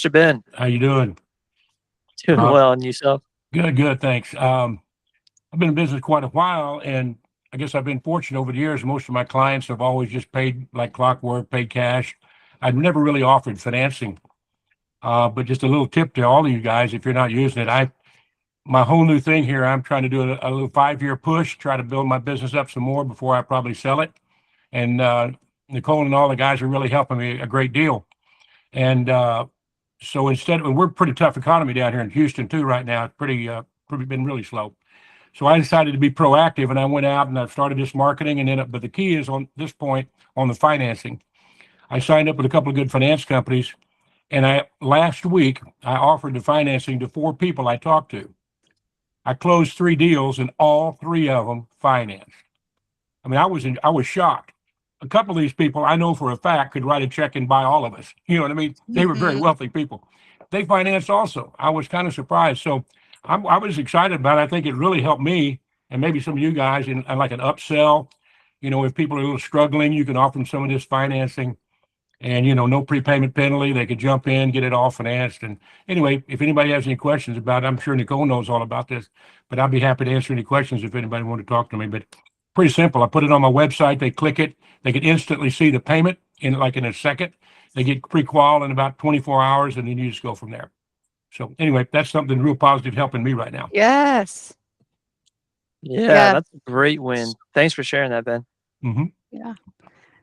Mr. Ben? How you doing? Doing well, and yourself? Good, thanks. I've been in business quite a while, and I guess I've been fortunate over the years. Most of my clients have always just paid like clockwork, paid cash. I've never really offered financing. But just a little tip to all of you guys, if you're not using it, my whole new thing here, I'm trying to do a little 5-year push, try to build my business up some more before I probably sell it. And Nicole and all the guys are really helping me a great deal. And so we're a pretty tough economy down here in Houston too right now. It's pretty been really slow. So I decided to be proactive, and I went out and I started this marketing. But the key is on this point on the financing. I signed up with a couple of good finance companies, and last week I offered the financing to 4 people I talked to. I closed 3 deals, and all 3 of them financed. I mean, I was shocked. A couple of these people I know for a fact could write a check and buy all of us. You know what I mean? They were very wealthy people. They financed also. I was kind of surprised. So I was excited about it. I think it really helped me and maybe some of you guys in like an upsell. If people are a little struggling, you can offer them some of this financing and, no prepayment penalty. They could jump in, get it all financed. And anyway, if anybody has any questions about it, I'm sure Nicole knows all about this, but I'll be happy to answer any questions if anybody want to talk to me. But pretty simple. I put it on my website. They click it. They can instantly see the payment in a second. They get pre-qual in about 24 hours, and then you just go from there. So anyway, that's something real positive helping me right now. Yes. Yeah, that's a great win. Thanks for sharing that, Ben. Mm-hmm. Yeah.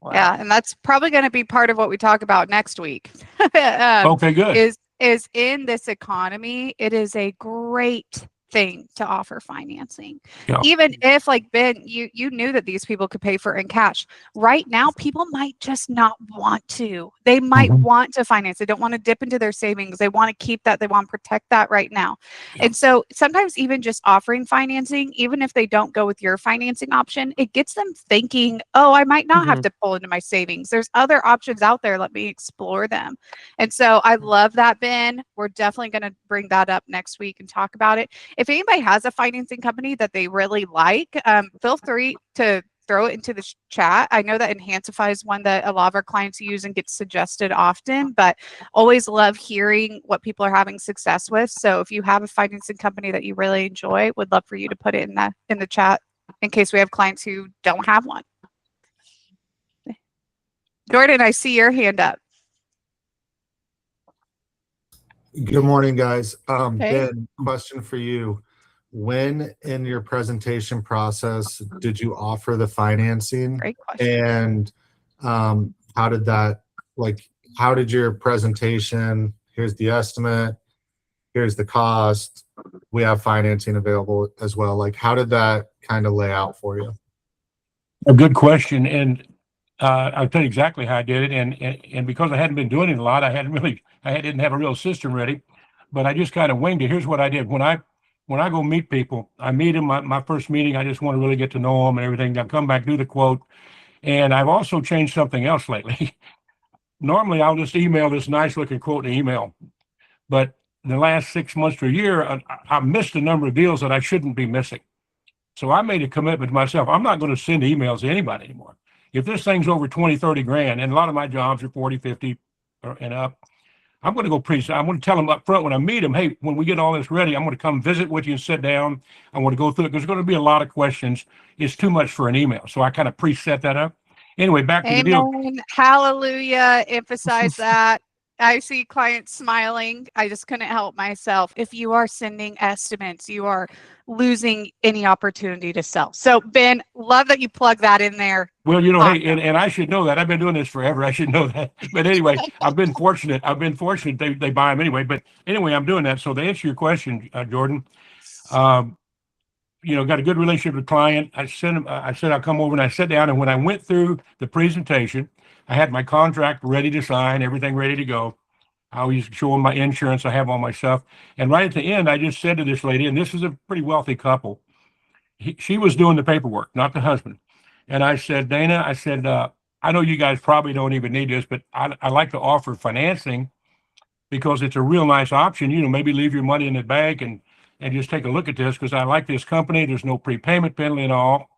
Wow. Yeah, and that's probably going to be part of what we talk about next week. Okay, good. Is in this economy, it is a great thing to offer financing. Yeah. Even if, like Ben, you knew that these people could pay for in cash. Right now, people might just not want to. They might want to finance. They don't want to dip into their savings. They want to keep that. They want to protect that right now. Yeah. And so sometimes even just offering financing, even if they don't go with your financing option, it gets them thinking, oh, I might not have to pull into my savings. There's other options out there. Let me explore them. And so I love that, Ben. We're definitely going to bring that up next week and talk about it. If anybody has a financing company that they really like, feel free to throw it into the chat. I know that Enhancify is one that a lot of our clients use and gets suggested often, but always love hearing what people are having success with. So if you have a financing company that you really enjoy, would love for you to put it in the chat in case we have clients who don't have one. Jordan, I see your hand up. Good morning, guys. Hey. Ben, question for you. When in your presentation process did you offer the financing? Great question. And how did your presentation, here's the estimate, here's the cost, we have financing available as well. Like, how did that kind of lay out for you? A good question. And I'll tell you exactly how I did it. And because I hadn't been doing it a lot, I didn't have a real system ready, but I just kind of winged it. Here's what I did. When I go meet people, I meet them, my first meeting, I just want to really get to know them and everything. I come back, do the quote. And I've also changed something else lately. Normally, I'll just email this nice looking quote in an email. But in the last 6 months to a year, I missed a number of deals that I shouldn't be missing. So I made a commitment to myself. I'm not going to send emails to anybody anymore. If this thing's over 20, 30 grand, and a lot of my jobs are 40, 50 and up, I'm going to go I'm going to tell them up front when I meet them, hey, when we get all this ready, I'm going to come visit with you and sit down. I want to go through it. There's going to be a lot of questions. It's too much for an email. So I kind of preset that up. Anyway, back to the deal. Hallelujah. Emphasize that. I see clients smiling. I just couldn't help myself. If you are sending estimates, you are losing any opportunity to sell. So Ben, love that you plug that in there. Well, hey, and I should know that. I've been doing this forever. I should know that. But anyway, I've been fortunate. They buy them anyway. But anyway, I'm doing that. So to answer your question, Jordan, got a good relationship with the client. I said I'll come over, and I sat down, and when I went through the presentation, I had my contract ready to sign, everything ready to go. I always show them my insurance. I have all my stuff. And right at the end, I just said to this lady, and this is a pretty wealthy couple. She was doing the paperwork, not the husband. And I said, Dana, I know you guys probably don't even need this, but I like to offer financing because it's a real nice option. Maybe leave your money in the bank and just take a look at this because I like this company. There's no prepayment penalty at all.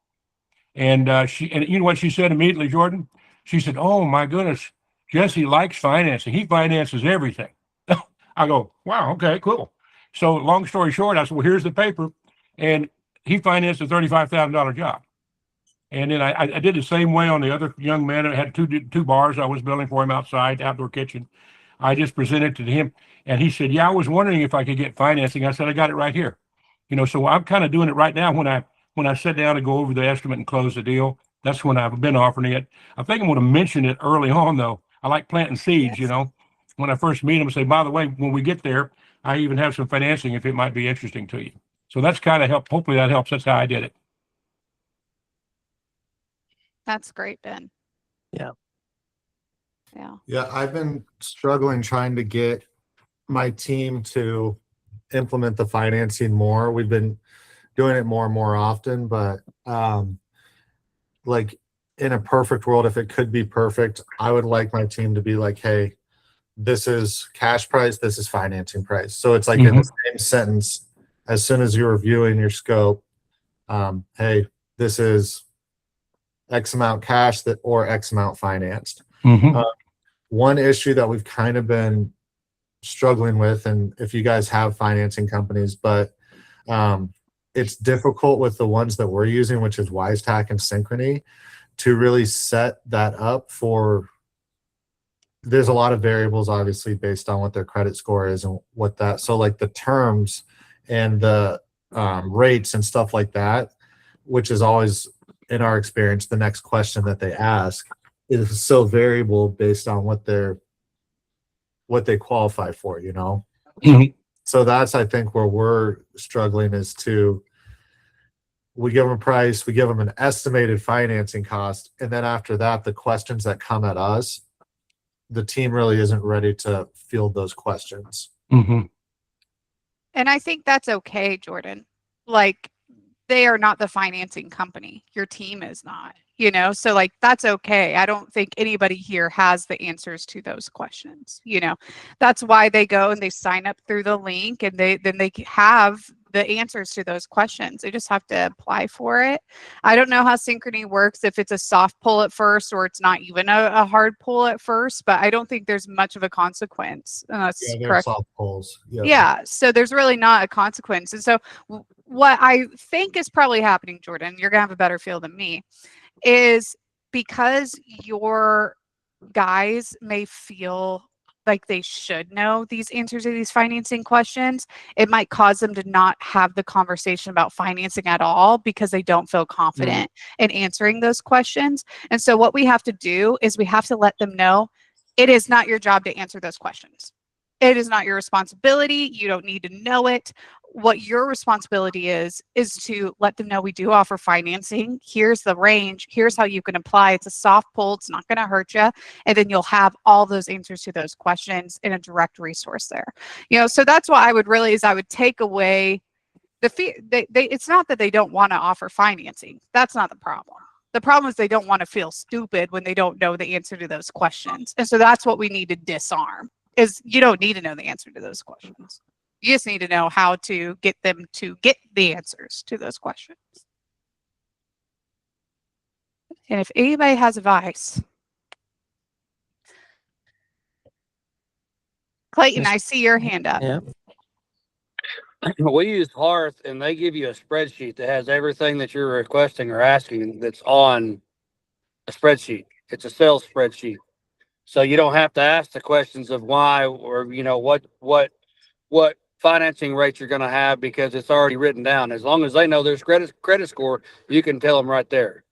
And you know what she said immediately, Jordan? She said, oh my goodness, Jesse likes financing. He finances everything. I go, wow, okay, cool. So long story short, I said, well, here's the paper. And he financed a $35,000 job. And then I did the same way on the other young man that had two bars I was building for him outside, outdoor kitchen. I just presented to him, and he said, yeah, I was wondering if I could get financing. I said, I got it right here. So I'm kind of doing it right now when I sit down and go over the estimate and close the deal. That's when I've been offering it. I think I'm going to mention it early on, though. I like planting seeds, Yes. When I first meet them, say, by the way, when we get there, I even have some financing if it might be interesting to you. So that's kind of helped. Hopefully that helps. That's how I did it. That's great, Ben. Yeah. Yeah. Yeah, I've been struggling trying to get my team to implement the financing more. We've been doing it more and more often, but like in a perfect world, if it could be perfect, I would like my team to be like, hey, this is cash price, this is financing price. So it's like in the same sentence, as soon as you're reviewing your scope, hey, this is X amount cash or X amount financed. One issue that we've kind of been struggling with, and if you guys have financing companies, but it's difficult with the ones that we're using, which is Wisetack and Synchrony, to really set that up for. There's a lot of variables, obviously, based on what their credit score is and what that. So like the terms and the rates and stuff like that, which is always, in our experience, the next question that they ask is so variable based on what they qualify for, So that's, I think, where we're struggling is we give them a price, we give them an estimated financing cost, and then after that, the questions that come at us, the team really isn't ready to field those questions. And I think that's okay, Jordan. Like, they are not the financing company. Your team is not, so like, that's okay. I don't think anybody here has the answers to those questions. That's why they go and they sign up through the link, and they have the answers to those questions. They just have to apply for it. I don't know how Synchrony works, if it's a soft pull at first or it's not even a hard pull at first, but I don't think there's much of a consequence. That's correct. Soft pulls. Yeah. So there's really not a consequence. And so what I think is probably happening, Jordan, you're going to have a better feel than me, is because your guys may feel like they should know these answers to these financing questions, it might cause them to not have the conversation about financing at all because they don't feel confident in answering those questions. And so what we have to do is we have to let them know it is not your job to answer those questions. It is not your responsibility. You don't need to know it. What your responsibility is to let them know we do offer financing. Here's the range. Here's how you can apply. It's a soft pull. It's not going to hurt you. And then you'll have all those answers to those questions in a direct resource there. So that's what I would take away the fear. It's not that they don't want to offer financing. That's not the problem. The problem is they don't want to feel stupid when they don't know the answer to those questions. And so that's what we need to disarm, is you don't need to know the answer to those questions. You just need to know how to get them to get the answers to those questions. And if anybody has advice, Clayton, I see your hand up. Yeah. We use Hearth, and they give you a spreadsheet that has everything that you're requesting or asking that's on a spreadsheet. It's a sales spreadsheet. So you don't have to ask the questions of why or, what financing rates you're going to have, because it's already written down. As long as they know there's credit score, you can tell them right there.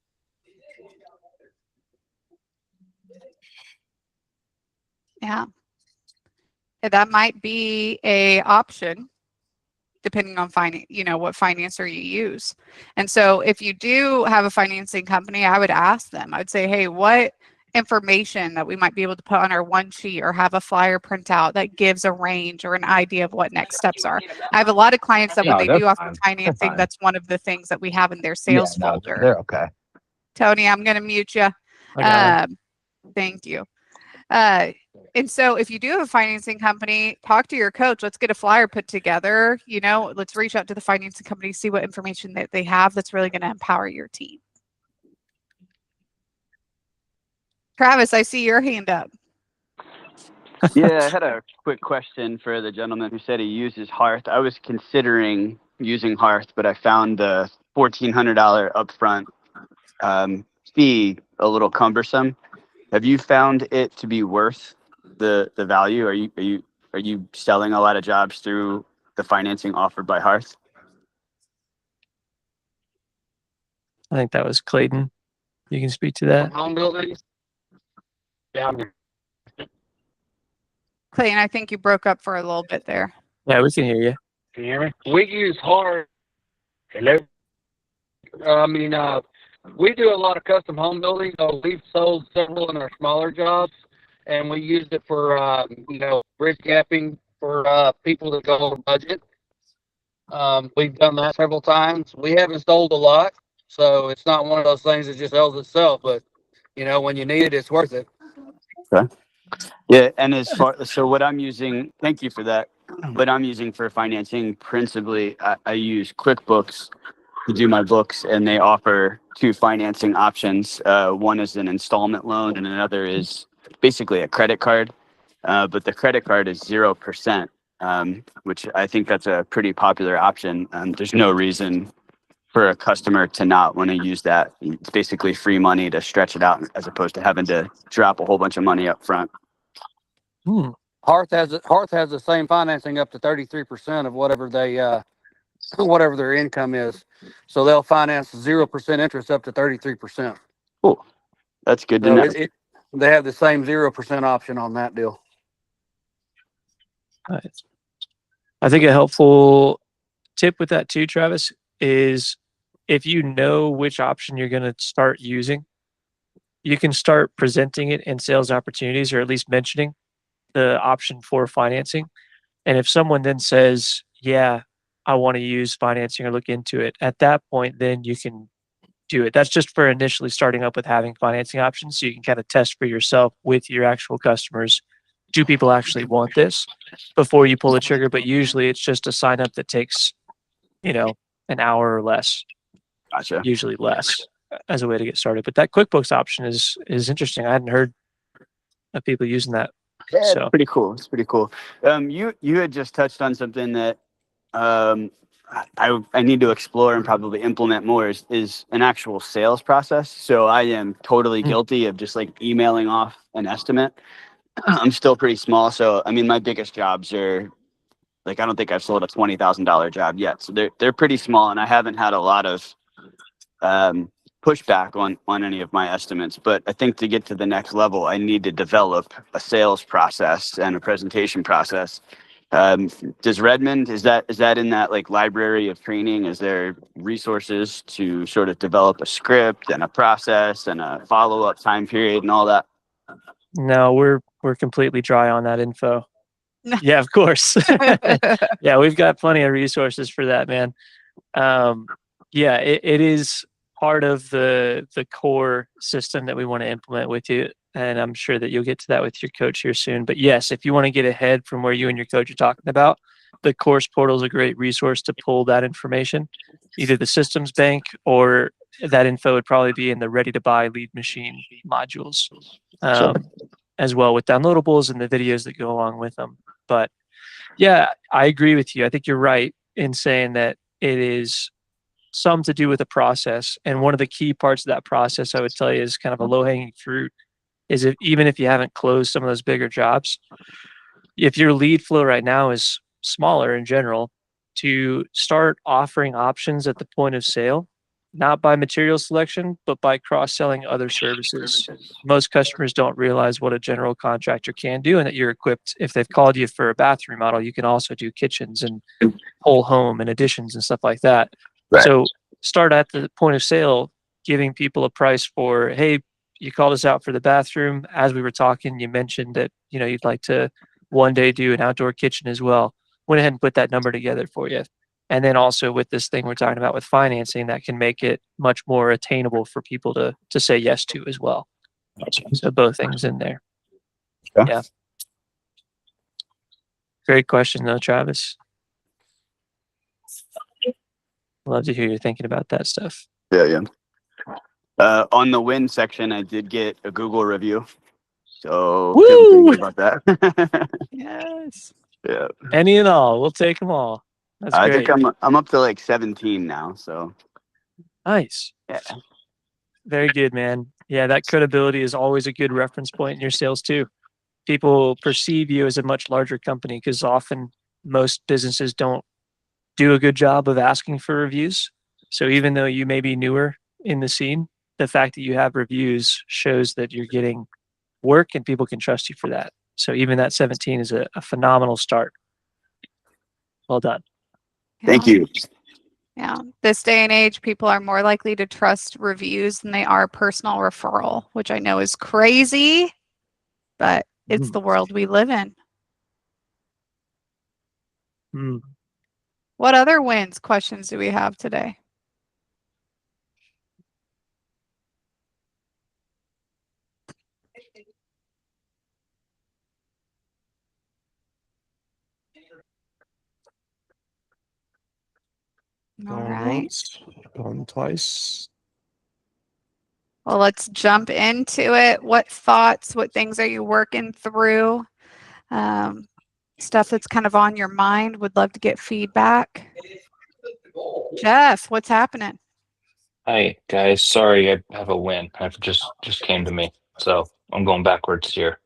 Yeah. And that might be a option depending on what financer you use. And so if you do have a financing company, I would ask them, I would say, hey, what information that we might be able to put on our one sheet or have a flyer printout that gives a range or an idea of what next steps are. I have a lot of clients that when they do offer financing, that's one of the things that we have in their sales folder. They're okay. Tony, I'm going to mute you. Thank you. And so if you do have a financing company, talk to your coach. Let's get a flyer put together. Let's reach out to the financing company, see what information that they have that's really going to empower your team. Travis, I see your hand up. Yeah, I had a quick question for the gentleman who said he uses Hearth. I was considering using Hearth, but I found the $1,400 upfront fee a little cumbersome. Have you found it to be worth the value? Are you selling a lot of jobs through the financing offered by Hearth? I think that was Clayton. You can speak to that. Home buildings. Yeah. Clayton, I think you broke up for a little bit there. Yeah, we can hear you. Can you hear me? We use Hearth. Hello. We do a lot of custom home building. So we've sold several in our smaller jobs, and we use it for bridge gapping for people that go over budget. We've done that several times. We haven't sold a lot, so it's not one of those things that just sells itself. But when you need it, it's worth it. Okay. Yeah, and so what I'm using, thank you for that. What I'm using for financing, principally, I use QuickBooks to do my books, and they offer two financing options. One is an installment loan, and another is basically a credit card. But the credit card is 0%, which I think that's a pretty popular option. There's no reason for a customer to not want to use that. It's basically free money to stretch it out, as opposed to having to drop a whole bunch of money up front. Hmm. Hearth has the same financing up to 33% of whatever their income is. So they'll finance 0% interest up to 33%. Cool. That's good to So know. they have the same 0% option on that deal. Nice. I think a helpful tip with that too, Travis, is if you know which option you're going to start using, you can start presenting it in sales opportunities, or at least mentioning the option for financing. And if someone then says, yeah, I want to use financing or look into it, at that point, then you can do it. That's just for initially starting up with having financing options. So you can kind of test for yourself with your actual customers. Do people actually want this before you pull the trigger? But usually it's just a sign up that takes, an hour or less, Gotcha. usually less, as a way to get started. But that QuickBooks option is interesting. I hadn't heard of people using that. Yeah, So it's pretty cool. It's pretty cool. You had just touched on something that I need to explore and probably implement more is an actual sales process. So I am totally guilty of just like emailing off an estimate. I'm still pretty small, so I mean my biggest jobs are like I don't think I've sold a $20,000 job yet. So they're pretty small, and I haven't had a lot of pushback on any of my estimates. But I think to get to the next level, I need to develop a sales process and a presentation process. Does Redmond, is that in that like library of training? Is there resources to sort of develop a script and a process and a follow-up time period and all that? no, we're completely dry on that info. Yeah, of course. Yeah, we've got plenty of resources for that, man. Yeah, it is part of the core system that we want to implement with you. And I'm sure that you'll get to that with your coach here soon. But yes, if you want to get ahead from where you and your coach are talking about, the course portal is a great resource to pull that information, either the systems bank or that info would probably be in the ready to buy lead machine modules, as well, with downloadables and the videos that go along with them. But yeah, I agree with you. I think you're right in saying that it is some to do with the process. And one of the key parts of that process, I would tell you, is kind of a low hanging fruit, is even if you haven't closed some of those bigger jobs, if your lead flow right now is smaller in general, to start offering options at the point of sale, not by material selection, but by cross-selling other services. Most customers don't realize what a general contractor can do, and that you're equipped. If they've called you for a bathroom remodel, you can also do kitchens and whole home and additions and stuff like that. Right. So start at the point of sale, giving people a price for, hey, you called us out for the bathroom. As we were talking, you mentioned that, you'd like to one day do an outdoor kitchen as well. Went ahead and put that number together for you. And then also with this thing we're talking about with financing, that can make it much more attainable for people to say yes to as well. So both things in there. Yeah. Great question though, Travis. Love to hear you thinking about that stuff. Yeah. On the win section, I did get a Google review. So Woo! feeling pretty good about that. Yes. Yeah. Any and all. We'll take them all. That's I great. think I'm up to like 17 now. So Nice. yeah. Very good, man. Yeah, that credibility is always a good reference point in your sales too. People perceive you as a much larger company because often most businesses don't do a good job of asking for reviews. So even though you may be newer in the scene, the fact that you have reviews shows that you're getting work and people can trust you for that. So even that 17 is a phenomenal start. Well done. Thank Yeah. you. Yeah. This day and age, people are more likely to trust reviews than they are personal referral, which I know is crazy, but it's the world we live in. Mm. What other wins questions do we have today? All Going right. once, going twice. Well, let's jump into it. What thoughts, what things are you working through? Stuff that's kind of on your mind. Would love to get feedback. Jeff, what's happening? Hi guys, sorry I have a win. I've just came to me, so I'm going backwards here.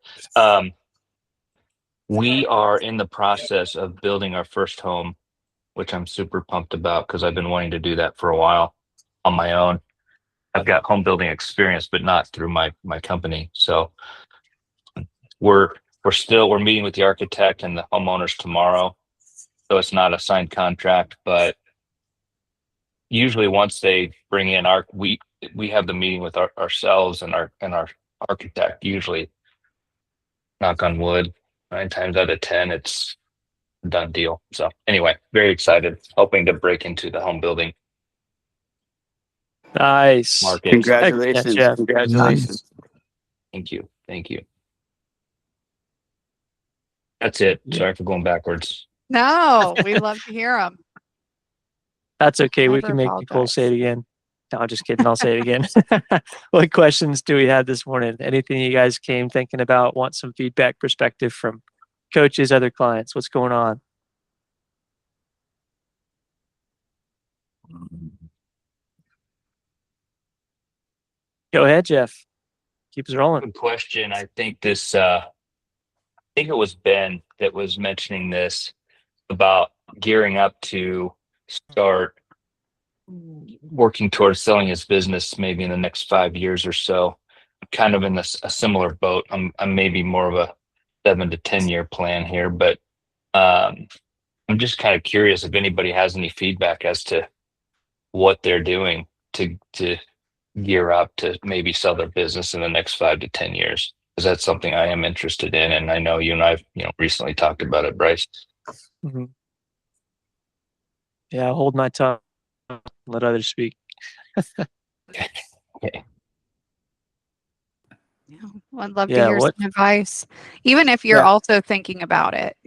We are in the process of building our first home, which I'm super pumped about because I've been wanting to do that for a while on my own. I've got home building experience, but not through my company. So we're we're meeting with the architect and the homeowners tomorrow. So it's not a signed contract, but usually once they bring in we have the meeting with ourselves and our architect. Usually, knock on wood, 9 times out of 10 it's a done deal. So anyway, very excited, hoping to break into the home building Nice. market. Congratulations. Jeff. Congratulations. Thank you. That's it. Sorry for going backwards. No, we love to hear them. That's okay. We Never can make Nicole apologize. say it again. No, I'm just kidding. I'll say it again. What questions do we have this morning? Anything you guys came thinking about? Want some feedback perspective from coaches, other clients? What's going on? Go ahead, Jeff. Keep us rolling. Good question. I think it was Ben that was mentioning this about gearing up to start working towards selling his business maybe in the next 5 years or so. I'm kind of in a similar boat. I'm maybe more of a 7 to 10 year plan here, but I'm just kind of curious if anybody has any feedback as to what they're doing to gear up to maybe sell their business in the next 5 to 10 years. Because that's something I am interested in, and I know you and I've recently talked about it, Bryce. Mm-hmm. Yeah, I'll hold my tongue. Let others speak. Okay. Yeah, I'd love to Yeah, hear what- some advice, even if you're Yeah. also thinking about it.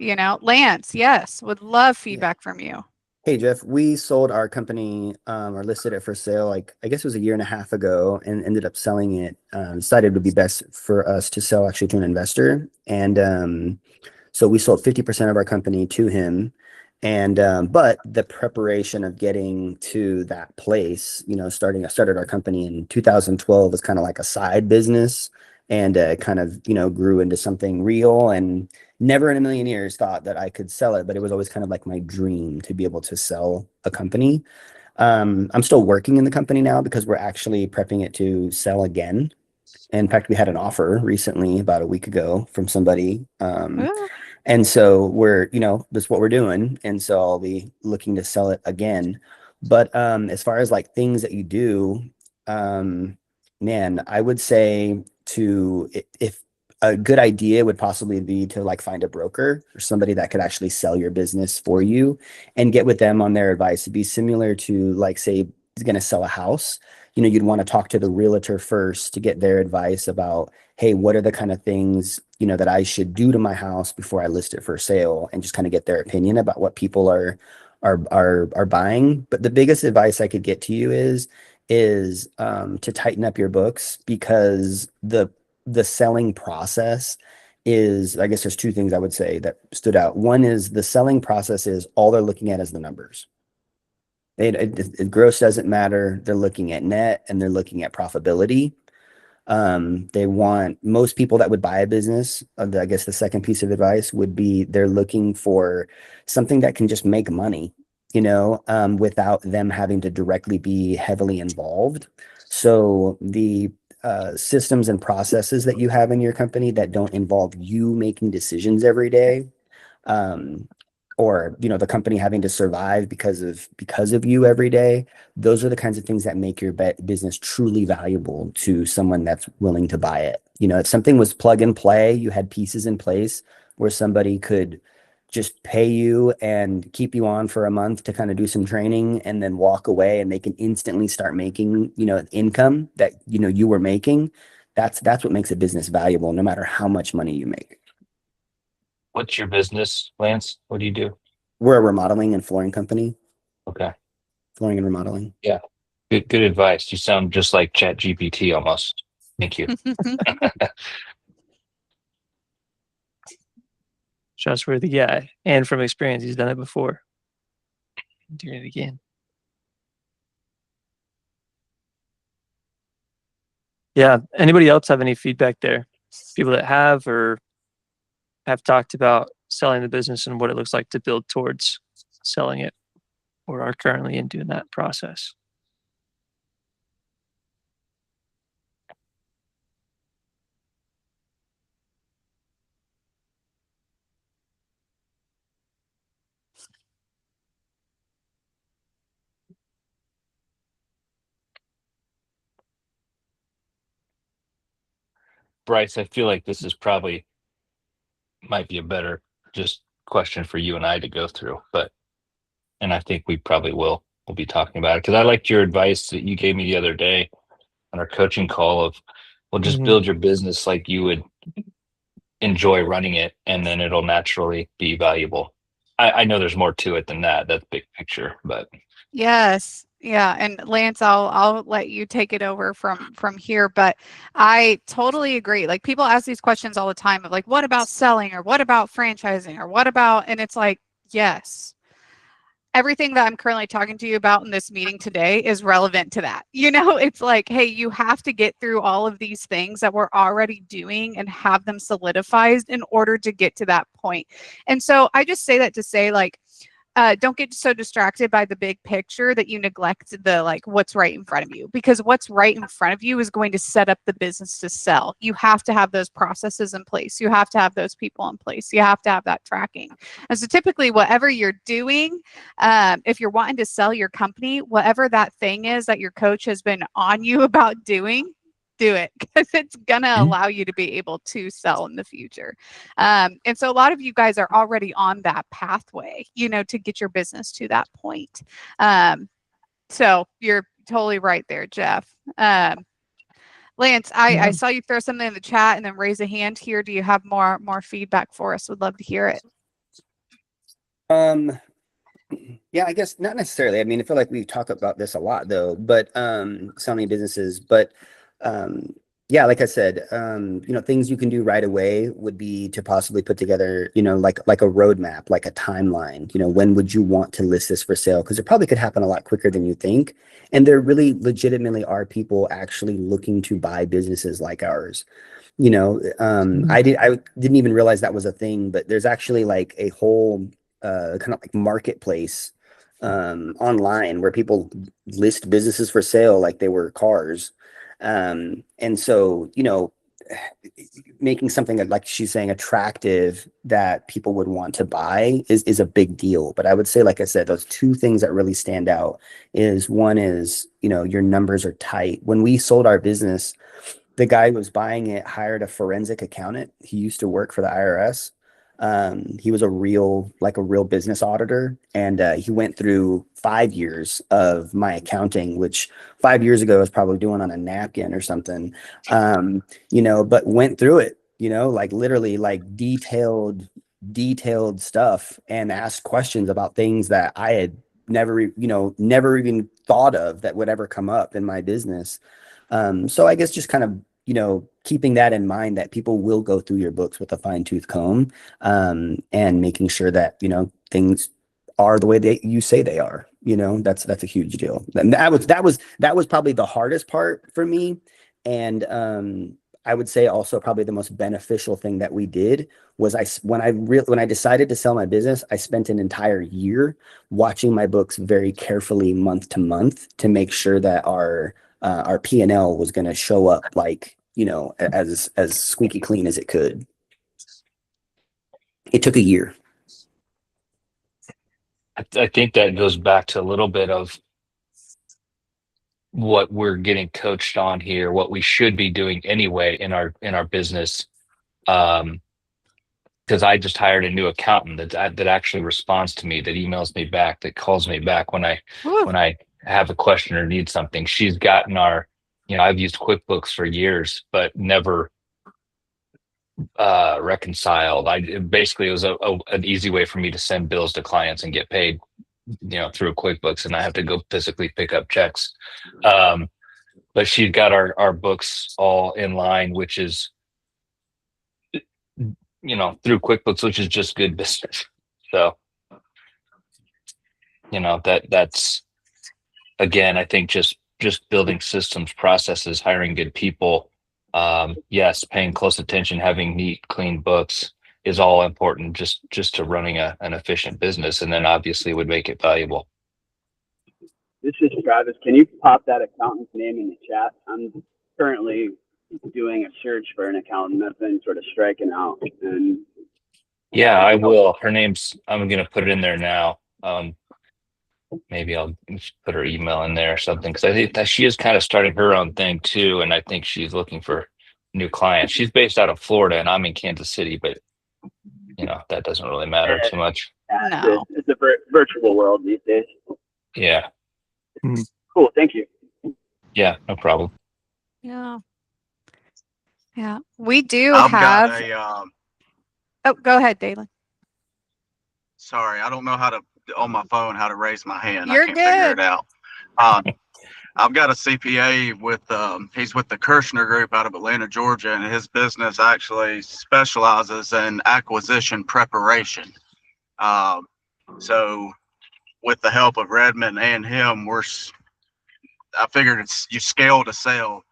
Lance, yes, would love feedback from you. Hey Jeff, we sold our company or listed it for sale like I guess it was a year and a half ago and ended up selling it. Decided it would be best for us to sell actually to an investor. And so we sold 50% of our company to him. And but the preparation of getting to that place, I started our company in 2012 as kind of like a side business and kind of, grew into something real, and never in a million years thought that I could sell it, but it was always kind of like my dream to be able to sell a company. I'm still working in the company now because we're actually prepping it to sell again. In fact, we had an offer recently about a week ago from somebody. Ooh. And so we're, that's what we're doing. And so I'll be looking to sell it again. But as far as like things that you do, man, I would say if a good idea would possibly be to like find a broker or somebody that could actually sell your business for you and get with them on their advice. It'd be similar to like, say, he's going to sell a house. You'd want to talk to the realtor first to get their advice about, hey, what are the kind of things, that I should do to my house before I list it for sale, and just kind of get their opinion about what people are buying. But the biggest advice I could get to you is to tighten up your books, because the selling process is, I guess there's two things I would say that stood out. One is the selling process is all they're looking at is the numbers. Gross doesn't matter. They're looking at net and they're looking at profitability. They want, most people that would buy a business, I guess the second piece of advice would be they're looking for something that can just make money, you know, without them having to directly be heavily involved. So the systems and processes that you have in your company that don't involve you making decisions every day, or, you know, the company having to survive because of you every day, those are the kinds of things that make your business truly valuable to someone that's willing to buy it. You know, if something was plug and play, you had pieces in place where somebody could just pay you and keep you on for a month to kind of do some training and then walk away, and they can instantly start making, you know, income that, you know, you were making. That's what makes a business valuable, no matter how much money you make. What's your business, Lance? What do you do? We're a remodeling and flooring company. Okay. Flooring and remodeling. Yeah. Good advice. You sound just like ChatGPT almost. Thank you. Trustworthy guy. And from experience, he's done it before. Doing it again. Yeah. Anybody else have any feedback there? People that have or have talked about selling the business and what it looks like to build towards selling it, or are currently in doing that process. Bryce, I feel like this is probably might be a better just question for you and I to go through, and I think we probably we'll be talking about it, because I liked your advice that you gave me the other day on our coaching call of, well, just build your business like you would enjoy running it, and then it'll naturally be valuable. I know there's more to it than that. That's big picture, but Yes. Yeah. And Lance, I'll let you take it over from here, but I totally agree. Like, people ask these questions all the time of like, what about selling, or what about franchising, or what about, and it's like, yes, everything that I'm currently talking to you about in this meeting today is relevant to that. You know, it's like, hey, you have to get through all of these things that we're already doing and have them solidified in order to get to that point. And so I just say that to say, like, don't get so distracted by the big picture that you neglect the, like, what's right in front of you, because what's right in front of you is going to set up the business to sell. You have to have those processes in place. You have to have those people in place. You have to have that tracking. And so typically whatever you're doing, if you're wanting to sell your company, whatever that thing is that your coach has been on you about doing, do it, because it's gonna allow you to be able to sell in the future. And so a lot of you guys are already on that pathway, you know, to get your business to that point. So you're totally right there, Jeff. Lance, I saw you throw something in the chat and then raise a hand here. Do you have more feedback for us? Would love to hear it. Yeah, I guess not necessarily. I mean, I feel like we talk about this a lot though, but selling businesses, but yeah, like I said, you know, things you can do right away would be to possibly put together, you know, like a roadmap, like a timeline. You know, when would you want to list this for sale? Because it probably could happen a lot quicker than you think. And there really legitimately are people actually looking to buy businesses like ours. You know, I didn't even realize that was a thing, but there's actually like a whole kind of like marketplace online where people list businesses for sale like they were cars. And so, you know, making something that, like she's saying, attractive that people would want to buy is a big deal. But I would say, like I said, those two things that really stand out is, one is, you know, your numbers are tight. When we sold our business, the guy who was buying it hired a forensic accountant. He used to work for the IRS. He was a real business auditor, and he went through 5 years of my accounting, which 5 years ago I was probably doing on a napkin or something. You know, but went through it, you know, like literally like detailed stuff, and asked questions about things that I had never even thought of that would ever come up in my business. So I guess just kind of, you know, keeping that in mind, that people will go through your books with a fine tooth comb, and making sure that, you know, things are the way you say they are, you know, that's a huge deal. And that was probably the hardest part for me. And, I would say also probably the most beneficial thing that we did was when I decided to sell my business, I spent an entire year watching my books very carefully month to month to make sure that our P&L was going to show up like, you know, as squeaky clean as it could. It took a year. I think that goes back to a little bit of what we're getting coached on here, what we should be doing anyway in our business. Because I just hired a new accountant that actually responds to me, that emails me back, that calls me back when I have a question or need something. She's gotten I've used QuickBooks for years, but never reconciled. Basically, it was an easy way for me to send bills to clients and get paid, through QuickBooks, and I have to go physically pick up checks. But she's got our books all in line, which is, through QuickBooks, which is just good business. So, that's, again, I think just building systems, processes, hiring good people. Yes, paying close attention, having neat, clean books is all important just to running an efficient business, and then obviously would make it valuable. This is Travis. Can you pop that accountant's name in the chat? I'm currently doing a search for an accountant that's been sort of striking out. And yeah, I will. I'm going to put it in there now. Maybe I'll just put her email in there or something, because I think that she is kind of starting her own thing too, and I think she's looking for new clients. She's based out of Florida, and I'm in Kansas City, but that doesn't really matter too much. No. It's a virtual world these days. Yeah. Cool. Thank you. Yeah, no problem. Yeah. Yeah. We do I've have. got a, Oh, go ahead, Dalen. sorry, I don't know how to, on my phone, how to raise my hand. You're I can't figure good. it out. I've got a CPA with, he's with the Kirshner Group out of Atlanta, Georgia, and his business actually specializes in acquisition preparation. So with the help of Redmond and him, I figured you scale to sell,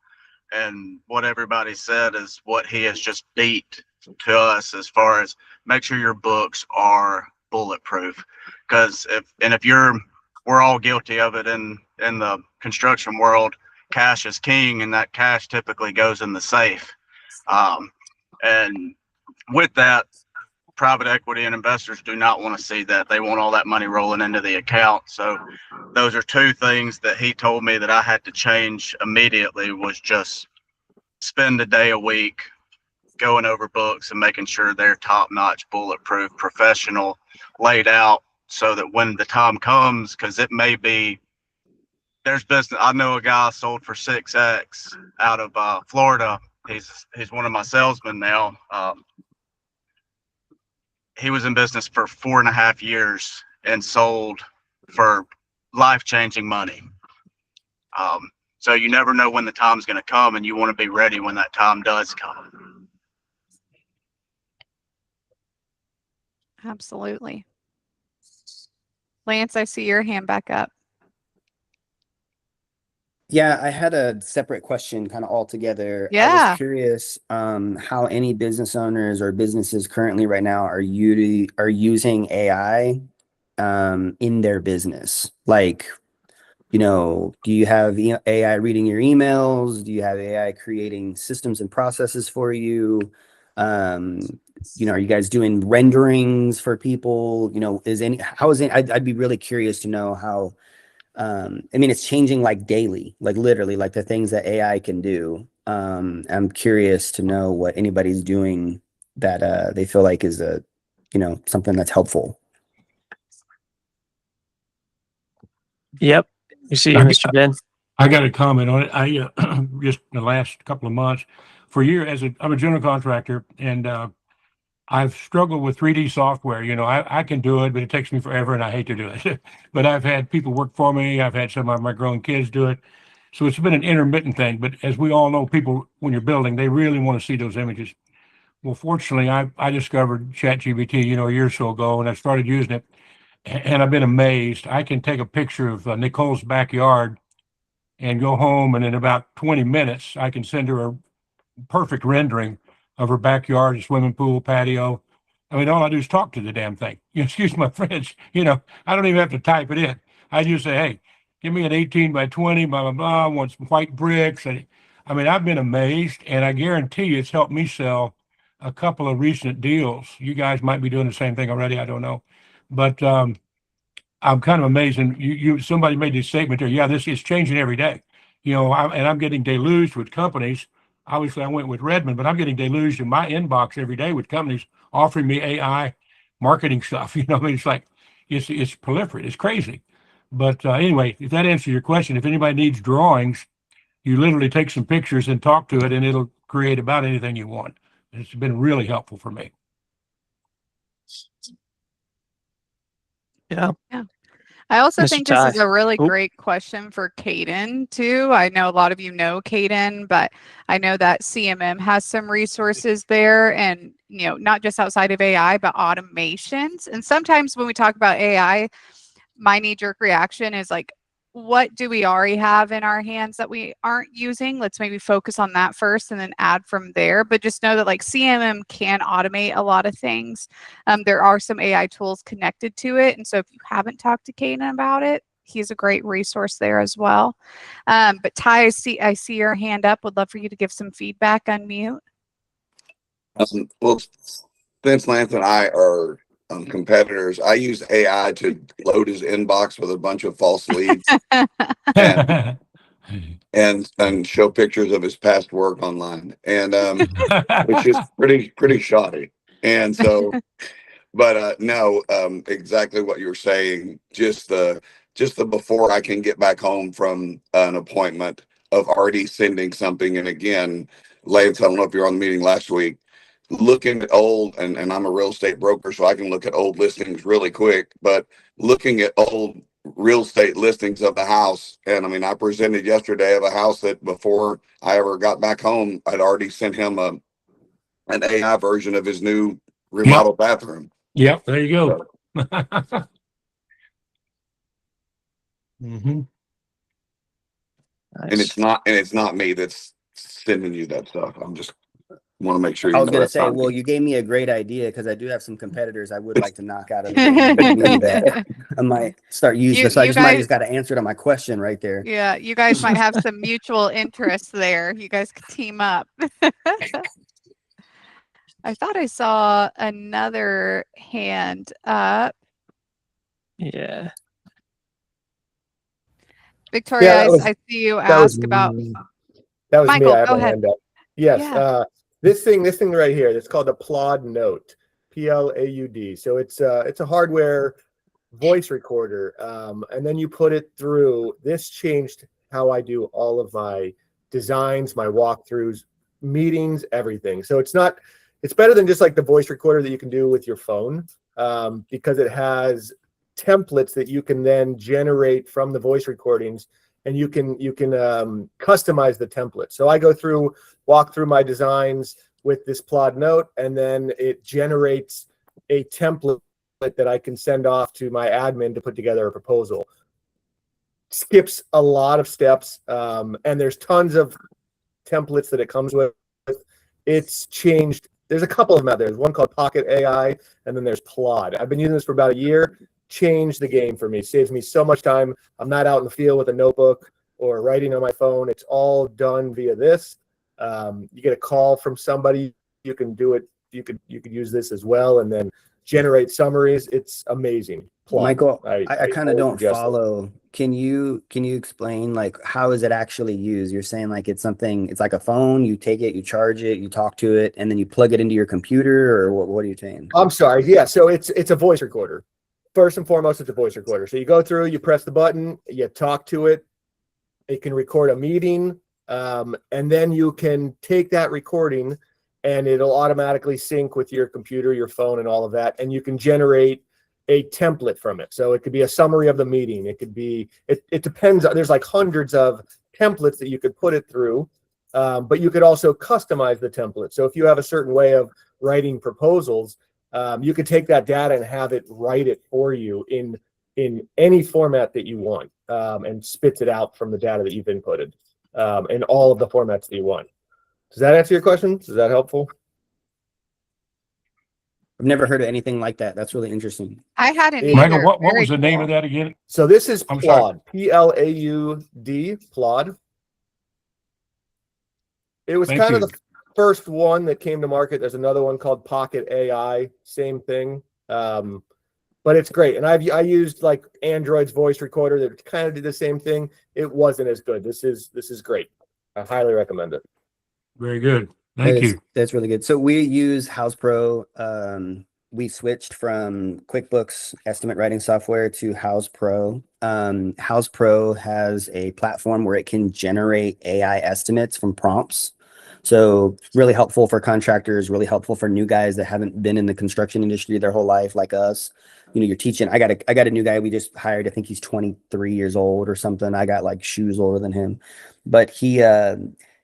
and what everybody said is what he has just beat to us as far as make sure your books are bulletproof. Because we're all guilty of it in the construction world. Cash is king, and that cash typically goes in the safe. And with that, private equity and investors do not want to see that. They want all that money rolling into the account. So those are two things that he told me that I had to change immediately, was just spend a day a week going over books and making sure they're top-notch, bulletproof, professional, laid out, so that when the time comes, because it may be, there's business. I know a guy sold for 6X out of Florida. He's one of my salesmen now. He was in business for 4.5 years and sold for life-changing money. So you never know when the time's going to come, and you want to be ready when that time does come. Absolutely. Lance, I see your hand back up. Yeah, I had a separate question kind of altogether. I Yeah. was curious how any business owners or businesses currently right now are using AI in their business. Like, do you have AI reading your emails? Do you have AI creating systems and processes for you? Are you guys doing renderings for people? I'd be really curious to know how. It's changing like daily, like literally, like the things that AI can do. I'm curious to know what anybody's doing that they feel like is something that's helpful. Yep. You see, Mr. Ben. I got a comment on it. I just in the last couple of months, for a year, I'm a general contractor, and I've struggled with 3D software. I can do it, but it takes me forever, and I hate to do it. But I've had people work for me. I've had some of my grown kids do it. So it's been an intermittent thing. But as we all know, people, when you're building, they really want to see those images. Well, fortunately, I discovered ChatGPT, a year or so ago, and I started using it. And I've been amazed. I can take a picture of Nicole's backyard and go home, and in about 20 minutes, I can send her a perfect rendering of her backyard, swimming pool, patio. I mean, all I do is talk to the damn thing. Excuse my French. I don't even have to type it in. I just say, hey, give me an 18 by 20, blah, blah, blah. I want some white bricks. I mean, I've been amazed, and I guarantee you it's helped me sell a couple of recent deals. You guys might be doing the same thing already. I don't know. But I'm kind of amazed. And somebody made this statement there. Yeah, this is changing every day. I'm getting deluged with companies. Obviously, I went with Redmond, but I'm getting deluged in my inbox every day with companies offering me AI marketing stuff. I mean, it's like it's proliferate. It's crazy. But anyway, if that answers your question, if anybody needs drawings, you literally take some pictures and talk to it, and it'll create about anything you want. It's been really helpful for me. Yeah. I also Mr. think this is Ty. a really Oop. great question for Caden too. I know a lot of you know Caden, but I know that CMM has some resources there, and not just outside of AI, but automations. And sometimes when we talk about AI, my knee-jerk reaction is like, what do we already have in our hands that we aren't using? Let's maybe focus on that first and then add from there. But just know that like CMM can automate a lot of things. There are some AI tools connected to it. And so if you haven't talked to Caden about it, he's a great resource there as well. But Ty, I see your hand up. Would love for you to give some feedback on mute. Well, since Lance and I are competitors, I use AI to load his inbox with a bunch of false leads and show pictures of his past work online, and which is pretty shoddy. And so, but no, exactly what you were saying. Just the before I can get back home from an appointment of already sending something. And again, Lance, I don't know if you're on the meeting last week. Looking at old, and I'm a real estate broker, so I can look at old listings really quick, but looking at old real estate listings of the house, and I mean, I presented yesterday of a house that before I ever got back home, I'd already sent him an AI version of his new remodeled bathroom. Yep, there you go. So, Mm-hmm. and it's not me that's sending you that stuff. I'm just want to make sure you I was know going to that's say, not well, me. you gave me a great idea because I do have some competitors I would like to knock out of the that I might start using. So I might just got to answer to my question right there. Yeah, you guys might have some mutual interests there. You guys could team up. I thought I saw another hand up. Yeah. Victoria, Yeah, I see you ask about. That was Michael, me. I have go my ahead. hand up. Yes. Yeah. This thing right here, it's called a Plaud Note, PLAUD. So it's a hardware voice recorder. And then you put it through. This changed how I do all of my designs, my walkthroughs, meetings, everything. So it's better than just like the voice recorder that you can do with your phone, because it has templates that you can then generate from the voice recordings, and you can customize the template. So I walk through my designs with this Plaud Note, and then it generates a template that I can send off to my admin to put together a proposal. Skips a lot of steps, and there's tons of templates that it comes with. It's changed. There's a couple of them out there. There's one called Pocket AI, and then there's Plaud. I've been using this for about a year. Changed the game for me. Saves me so much time. I'm not out in the field with a notebook or writing on my phone. It's all done via this. You get a call from somebody, you can do it. You could use this as well, and then generate summaries. It's amazing. Plaud. Michael, I kind of don't suggest it. follow. Can you explain like how is it actually used? You're saying like it's like a phone, you take it, you charge it, you talk to it, and then you plug it into your computer, or what are you saying? I'm sorry. Yeah, so it's a voice recorder. First and foremost, it's a voice recorder. So you go through, you press the button, you talk to it. It can record a meeting, and then you can take that recording, and it'll automatically sync with your computer, your phone, and all of that. And you can generate a template from it. So it could be a summary of the meeting. It could be, it depends. There's like hundreds of templates that you could put it through, but you could also customize the template. So if you have a certain way of writing proposals, you could take that data and have it write it for you in any format that you want, and spits it out from the data that you've inputted, in all of the formats that you want. Does that answer your question? Is that helpful? I've never heard of anything like that. That's really interesting. I hadn't Hey, Michael, either. what Very was the name cool. of that again? So this is I'm sorry. Plaud, Plaud, Plaud. It was Thank kind of you. the first one that came to market. There's another one called Pocket AI, same thing. But it's great. And I used like Android's voice recorder that kind of did the same thing. It wasn't as good. This is great. I highly recommend it. Very good. Thank you. That's really good. So we use House Pro. We switched from QuickBooks estimate writing software to House Pro. House Pro has a platform where it can generate AI estimates from prompts. So really helpful for contractors, really helpful for new guys that haven't been in the construction industry their whole life, like us. You know, you're teaching. I got a new guy we just hired. I think he's 23 years old or something. I got like shoes older than him, but he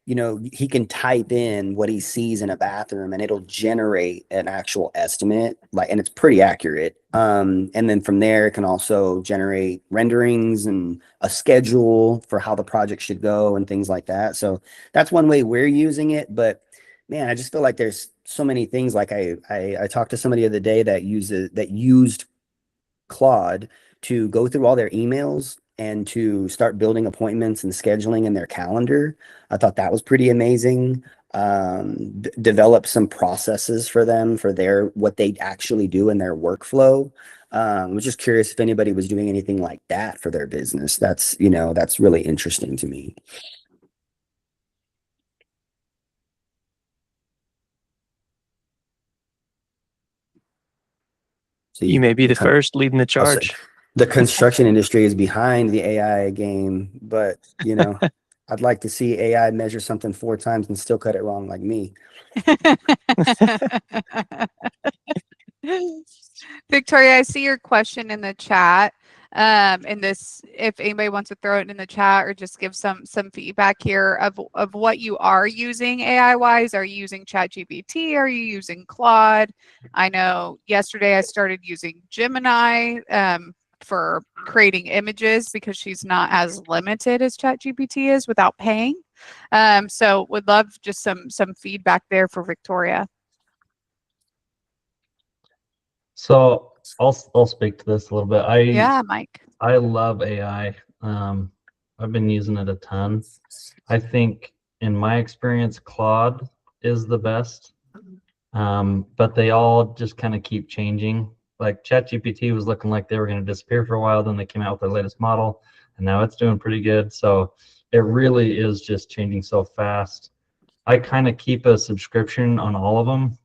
you know, he can type in what he sees in a bathroom and it'll generate an actual estimate, like, and it's pretty accurate. And then from there, it can also generate renderings and a schedule for how the project should go and things like that. So that's one way we're using it. But man, I just feel like there's so many things. Like I talked to somebody the other day that used Claude to go through all their emails and to start building appointments and scheduling in their calendar. I thought that was pretty amazing. Develop some processes for them for what they actually do in their workflow. I was just curious if anybody was doing anything like that for their business. That's really interesting to me. So You may be the first leading the charge. The construction industry is behind the AI game, but I'd like to see AI measure something 4 times and still cut it wrong like me. Victoria, I see your question in the chat. And this, if anybody wants to throw it in the chat or just give some feedback here of what you are using AI wise. Are you using ChatGPT? Are you using Claude? I know yesterday I started using Gemini for creating images because she's not as limited as ChatGPT is without paying. So would love just some feedback there for Victoria. So I'll speak to this a little bit. Yeah, Mike. I love AI. I've been using it a ton. I think in my experience, Claude is the best. But they all just kind of keep changing. Like ChatGPT was looking like they were going to disappear for a while. Then they came out with their latest model and now it's doing pretty good. So it really is just changing so fast. I kind of keep a subscription on all of them.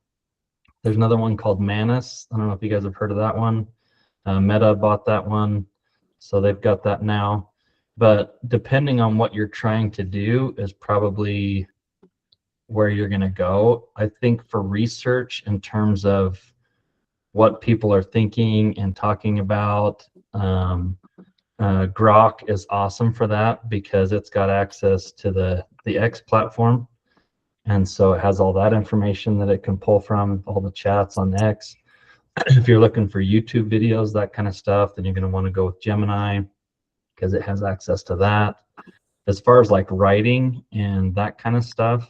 There's another one called Manus. I don't know if you guys have heard of that one. Meta bought that one, so they've got that now. But depending on what you're trying to do is probably where you're going to go. I think for research in terms of what people are thinking and talking about, Grok is awesome for that because it's got access to the X platform. And so it has all that information that it can pull from, all the chats on X. If you're looking for YouTube videos, that kind of stuff, then you're going to want to go with Gemini because it has access to that. As far as like writing and that kind of stuff,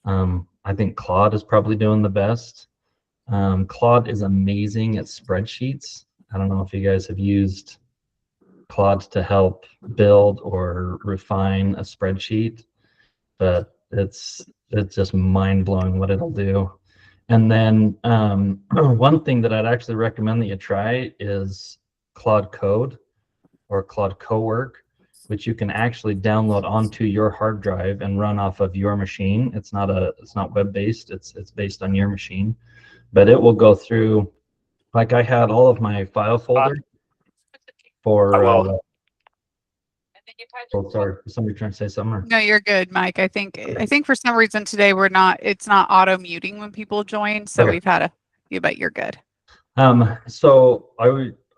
I think Claude is probably doing the best. Claude is amazing at spreadsheets. I don't know if you guys have used Claude to help build or refine a spreadsheet, but it's just mind-blowing what it'll do. And then one thing that I'd actually recommend that you try is Claude Code or Claude Cowork, which you can actually download onto your hard drive and run off of your machine. It's not web-based, it's based on your machine. But it will go through, like I had all of my file folder for oh, sorry, is somebody trying to say something? Or? No, you're good, Mike. I think for some reason today it's not auto muting when people join, so Okay. we've had but you're good. So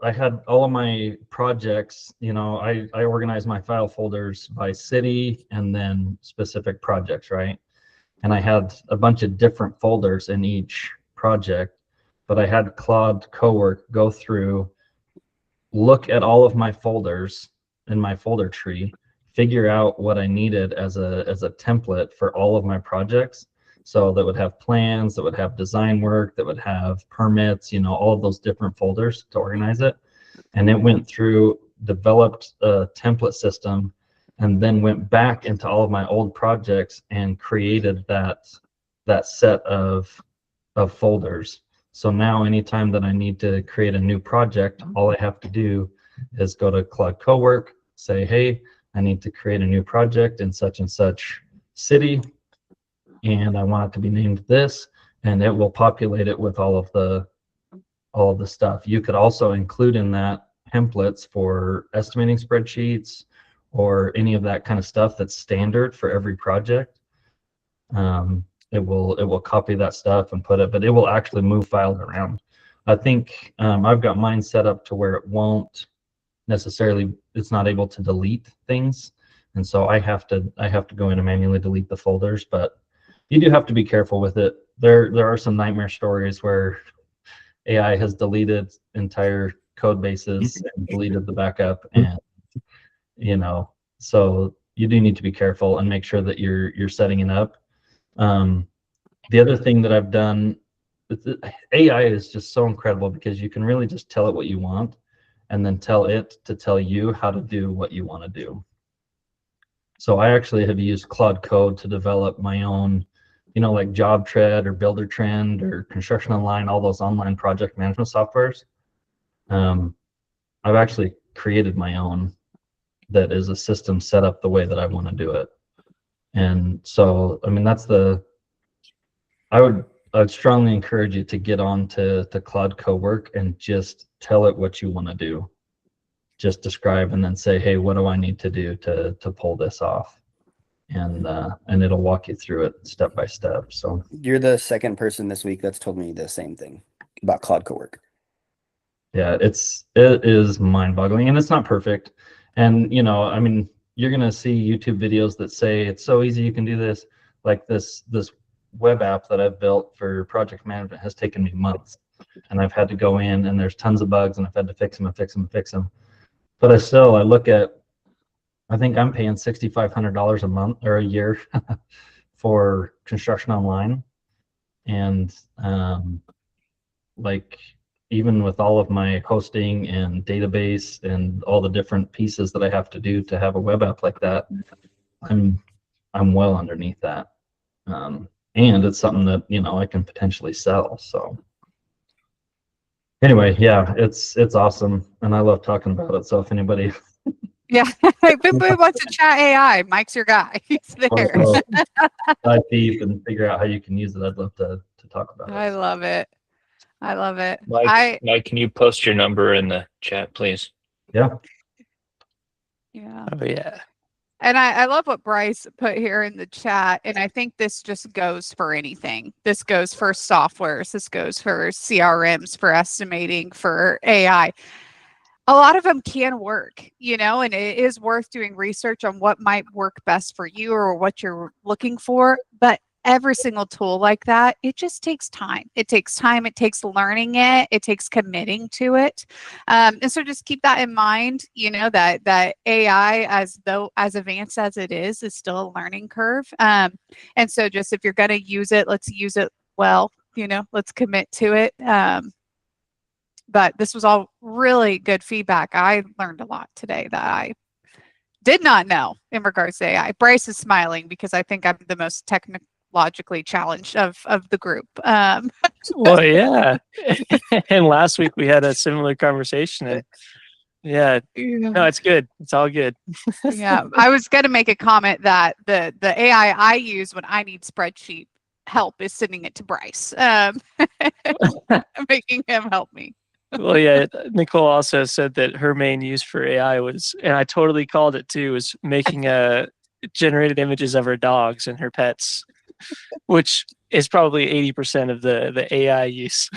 I had all of my projects, you know, I organized my file folders by city and then specific projects, right? And I had a bunch of different folders in each project, but I had Claude Cowork go through, look at all of my folders in my folder tree, figure out what I needed as a template for all of my projects. So that would have plans, that would have design work, that would have permits, you know, all of those different folders to organize it. And it went through, developed a template system, and then went back into all of my old projects and created that set of folders. So now anytime that I need to create a new project, all I have to do is go to Claude Cowork, say, hey, I need to create a new project in such and such city, and I want it to be named this, and it will populate it with all of the stuff. You could also include in that templates for estimating spreadsheets or any of that kind of stuff that's standard for every project. It will copy that stuff and put it, but it will actually move files around. I think I've got mine set up to where it won't necessarily, it's not able to delete things, and so I have to go in and manually delete the folders. But you do have to be careful with it. There are some nightmare stories where AI has deleted entire code bases and deleted the backup, and you know, so you do need to be careful and make sure that you're setting it up. The other thing that I've done, AI is just so incredible because you can really just tell it what you want and then tell it to tell you how to do what you want to do. So I actually have used Claude Code to develop my own, you know, like JobTread or Buildertrend or Construction Online, all those online project management softwares. I've actually created my own that is a system set up the way that I want to do it. And so, I mean, I'd strongly encourage you to get on to Claude Cowork and just tell it what you want to do. Just describe and then say, hey, what do I need to do to pull this off? And it'll walk you through it step by step. So You're the second person this week that's told me the same thing about Claude Cowork. yeah, it is mind-boggling, and it's not perfect. And you know, I mean, you're gonna see YouTube videos that say it's so easy, you can do this. Like this web app that I've built for project management has taken me months, and I've had to go in and there's tons of bugs, and I've had to fix them. But I look at, I think I'm paying $6,500 a month or a year for Construction Online, and like, even with all of my hosting and database and all the different pieces that I have to do to have a web app like that, I'm well underneath that. And it's something that, you know, I can potentially sell. So anyway, yeah, it's awesome, and I love talking about it. So if anybody Yeah. Boom Boom wants to chat AI, Mike's your guy. He's there. dive deep and figure out how you can use it, I'd love to talk about it. I love it. I love it. Mike, can you post your number in the chat, please? Yeah. Yeah. Oh yeah. And I love what Bryce put here in the chat. And I think this just goes for anything. This goes for softwares. This goes for CRMs, for estimating, for AI. A lot of them can work, you know, and it is worth doing research on what might work best for you or what you're looking for. But every single tool like that, it just takes time. It takes time. It takes learning it. It takes committing to it. And so just keep that in mind, you know, that AI, as advanced as it is still a learning curve. And so just if you're going to use it, let's use it well, you know, let's commit to it. But this was all really good feedback. I learned a lot today that I did not know in regards to AI. Bryce is smiling because I think I'm the most technologically challenged of the group. Well, yeah. And last week we had a similar conversation. And yeah, no, it's good. It's all good. Yeah, I was going to make a comment that the AI I use when I need spreadsheet help is sending it to Bryce, making him help me. Well, yeah, Nicole also said that her main use for AI was, and I totally called it too, was making generated images of her dogs and her pets, which is probably 80% of the AI use.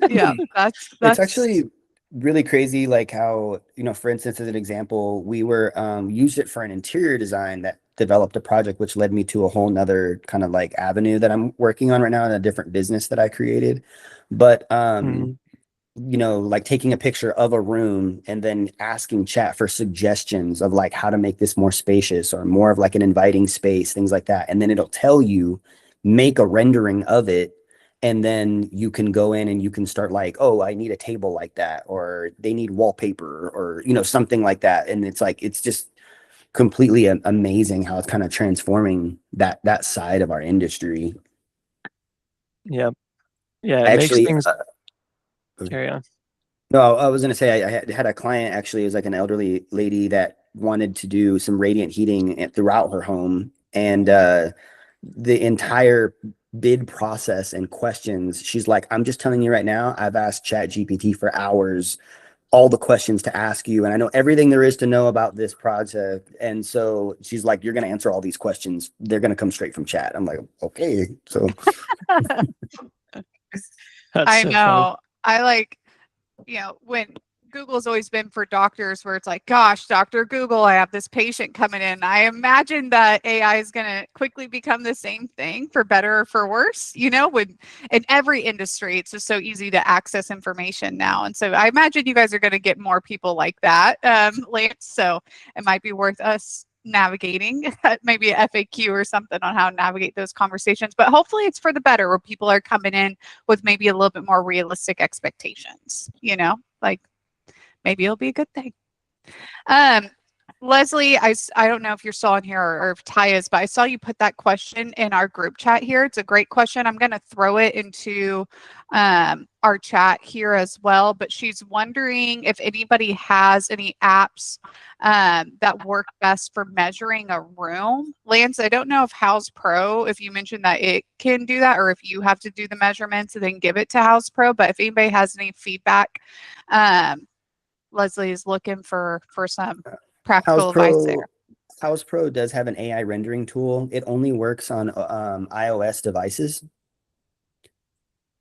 Yeah, that's It's actually really crazy, like how, for instance, as an example, we were used it for an interior design that developed a project, which led me to a whole nother kind of like avenue that I'm working on right now in a different business that I created. But like taking a picture of a room and then asking chat for suggestions of like how to make this more spacious or more of like an inviting space, things like that. And then it'll tell you, make a rendering of it. And then you can go in and you can start like, oh, I need a table like that, or they need wallpaper, or, something like that. And it's like, it's just completely amazing how it's kind of transforming that side of our industry. Yeah. Yeah. It Actually, makes things carry on. No, I was going to say I had a client, actually. It was like an elderly lady that wanted to do some radiant heating throughout her home. And the entire bid process and questions, she's like, I'm just telling you right now, I've asked Chat GPT for hours, all the questions to ask you. And I know everything there is to know about this project. And so she's like, you're going to answer all these questions. They're going to come straight from chat. I'm like, okay. So I so know. I like, when Google's always been for doctors where it's like, gosh, Dr. Google, I have this patient coming in. I imagine that AI is going to quickly become the same thing, for better or for worse, when in every industry, it's just so easy to access information now. And so I imagine you guys are going to get more people like that, Lance. So it might be worth us navigating maybe a FAQ or something on how to navigate those conversations, but hopefully it's for the better, where people are coming in with maybe a little bit more realistic expectations, like maybe it'll be a good thing. Leslie, I don't know if you're still on here or if Ty is, but I saw you put that question in our group chat here. It's a great question. I'm going to throw it into our chat here as well, but she's wondering if anybody has any apps that work best for measuring a room. Lance, I don't know if House Pro, if you mentioned that it can do that, or if you have to do the measurements and then give it to House Pro, but if anybody has any feedback, Leslie is looking for some practical advice there. House Pro does have an AI rendering tool. It only works on iOS devices.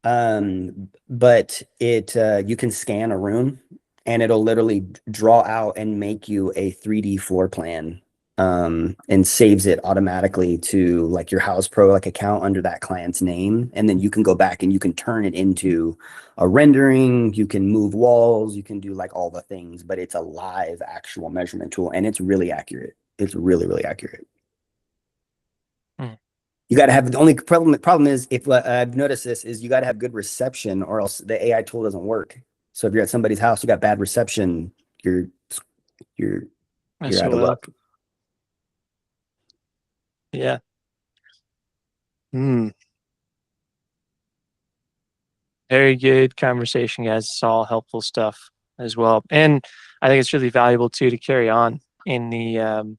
But you can scan a room and it'll literally draw out and make you a 3D floor plan, and saves it automatically to like your House Pro like account under that client's name. And then you can go back and you can turn it into a rendering. You can move walls, you can do like all the things, but it's a live actual measurement tool, and it's really accurate. It's really, really accurate. You got to have, the only problem is, if I've noticed this, is you got to have good reception, or else the AI tool doesn't work. So if you're at somebody's house, you got bad reception, you're out of luck. Yeah. Very good conversation, guys. It's all helpful stuff as well. And I think it's really valuable too to carry on in the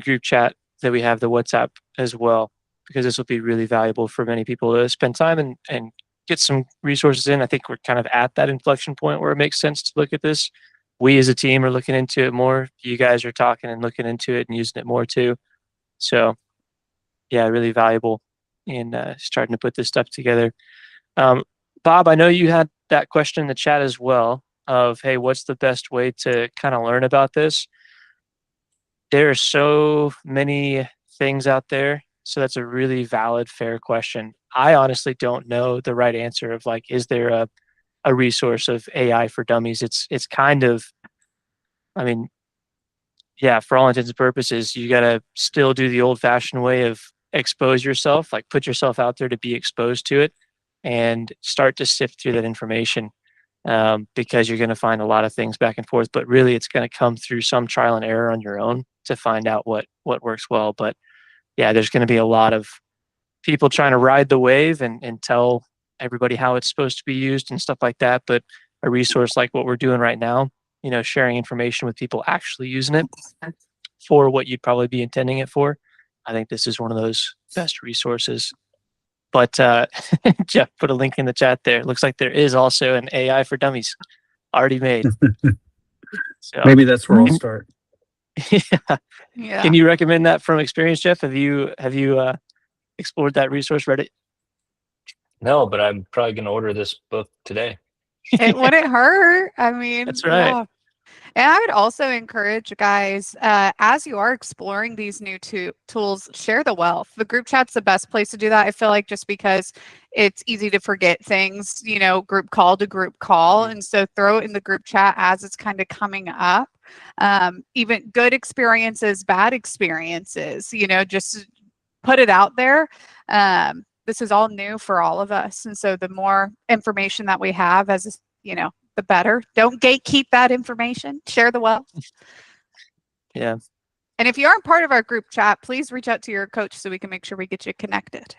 group chat that we have, the WhatsApp as well, because this will be really valuable for many people to spend time and get some resources in. I think we're kind of at that inflection point where it makes sense to look at this. We as a team are looking into it more. You guys are talking and looking into it and using it more too. So yeah, really valuable in starting to put this stuff together. Bob, I know you had that question in the chat as well of, hey, what's the best way to kind of learn about this? There are so many things out there. So that's a really valid, fair question. I honestly don't know the right answer of like, is there a resource of AI for dummies? It's kind of, I mean, yeah, for all intents and purposes, you got to still do the old fashioned way of expose yourself, like put yourself out there to be exposed to it and start to sift through that information, because you're going to find a lot of things back and forth, but really it's going to come through some trial and error on your own to find out what works well. But yeah, there's going to be a lot of people trying to ride the wave and tell everybody how it's supposed to be used and stuff like that. But a resource like what we're doing right now, sharing information with people actually using it for what you'd probably be intending it for, I think this is one of those best resources. But Jeff put a link in the chat there. Looks like there is also an AI for dummies already made. So, maybe that's where I'll start. Yeah. Can you recommend that from experience, Jeff? Have you explored that resource, Reddit? No, but I'm probably going to order this book today. It wouldn't hurt. I mean, That's right. yeah. And I would also encourage guys, as you are exploring these new tools, share the wealth. The group chat's the best place to do that. I feel like just because it's easy to forget things, group call to group call. And so throw it in the group chat as it's kind of coming up. Even good experiences, bad experiences, just put it out there. This is all new for all of us. And so the more information that we have as, the better. Don't gatekeep that information. Share the wealth. Yeah. And if you aren't part of our group chat, please reach out to your coach so we can make sure we get you connected.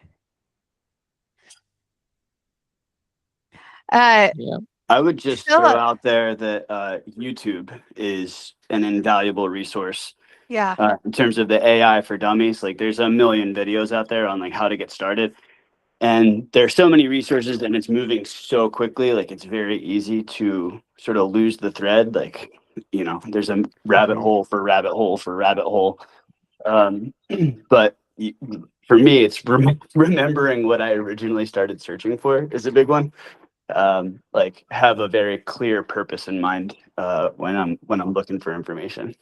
Yeah. I would just throw Philip. out there that YouTube is an invaluable resource. Yeah. In terms of the AI for dummies. Like there's a million videos out there on like how to get started. And there's so many resources and it's moving so quickly. Like it's very easy to sort of lose the thread. Like, there's a rabbit hole for rabbit hole for rabbit hole. But for me, it's remembering what I originally started searching for is a big one. Like have a very clear purpose in mind when I'm looking for information.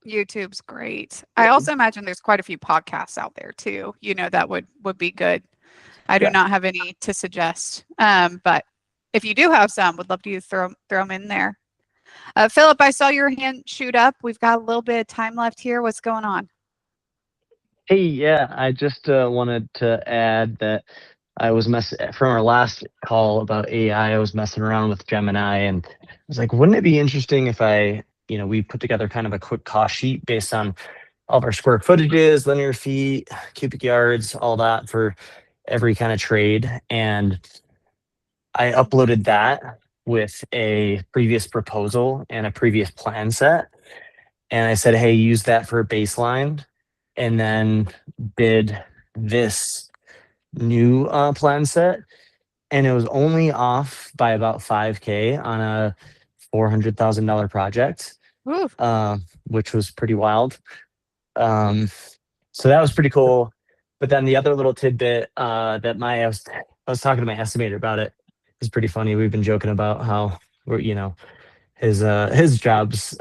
YouTube's great. I also imagine there's quite a few podcasts out there too, that would be good. I do not have any to suggest. But if you do have some, would love to throw them in there. Philip, I saw your hand shoot up. We've got a little bit of time left here. What's going on? Hey, yeah, I just wanted to add that I was from our last call about AI. I was messing around with Gemini, and I was like, wouldn't it be interesting if we put together kind of a quick cost sheet based on all of our square footages, linear feet, cubic yards, all that for every kind of trade. And I uploaded that with a previous proposal and a previous plan set. And I said, hey, use that for a baseline. And then did this new plan set. And it was only off by about 5K on a $400,000 project, which was pretty wild. So that was pretty cool. But then the other little tidbit that I was talking to my estimator about it. It's pretty funny. We've been joking about how his job's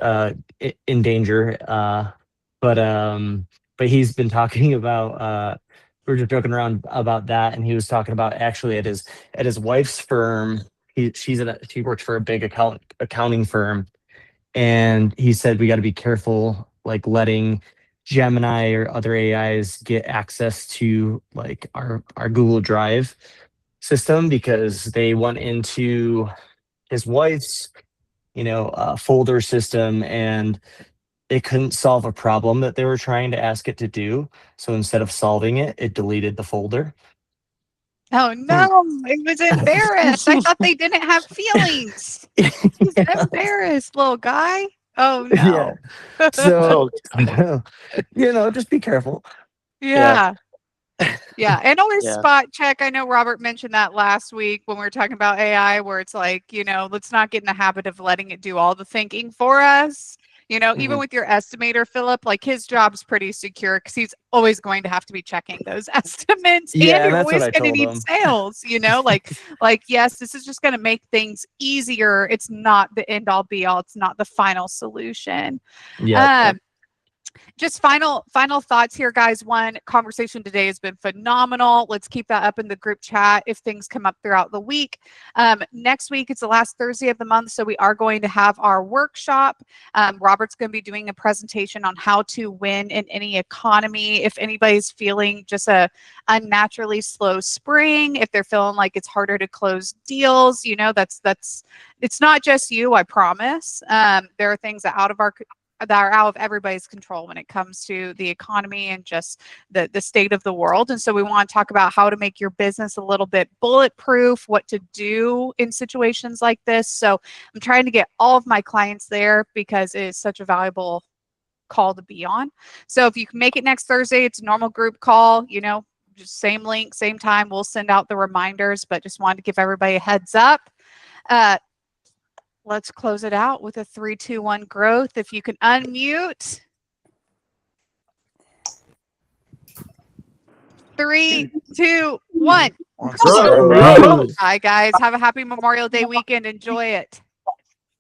in danger. But he's been talking about we were just joking around about that, and he was talking about actually at his wife's firm. She works for a big accounting firm, and he said we got to be careful like letting Gemini or other AIs get access to like our Google Drive system, because they went into his wife's folder system and it couldn't solve a problem that they were trying to ask it to do. So instead of solving it, it deleted the folder. Oh no, it was embarrassed. I thought they didn't have feelings. He's embarrassed, little guy. Oh no. Yeah. So just be careful. Yeah. Yeah. And always Yeah. spot check. I know Robert mentioned that last week when we were talking about AI, where it's like, let's not get in the habit of letting it do all the thinking for us. Even with your estimator, Philip, like his job's pretty secure because he's always going to have to be checking those estimates. Yeah, and you're that's always what I going to told need him. sales, like, yes, this is just going to make things easier. It's not the end all be all. It's not the final solution. Yeah. Just final thoughts here, guys. One, conversation today has been phenomenal. Let's keep that up in the group chat if things come up throughout the week. Next week, it's the last Thursday of the month, so we are going to have our workshop. Robert's going to be doing a presentation on how to win in any economy. If anybody's feeling just a unnaturally slow spring, if they're feeling like it's harder to close deals, that's it's not just you, I promise. There are things that are out of everybody's control when it comes to the economy and just the state of the world. And so we want to talk about how to make your business a little bit bulletproof, what to do in situations like this. So I'm trying to get all of my clients there because it is such a valuable call to be on. So if you can make it next Thursday, it's a normal group call, just same link, same time. We'll send out the reminders, but just wanted to give everybody a heads up. Let's close it out with a 3, 2, 1 growth. If you can unmute. 3, 2, 1. Bro. Hi guys. Have a happy Memorial Day weekend. Enjoy it.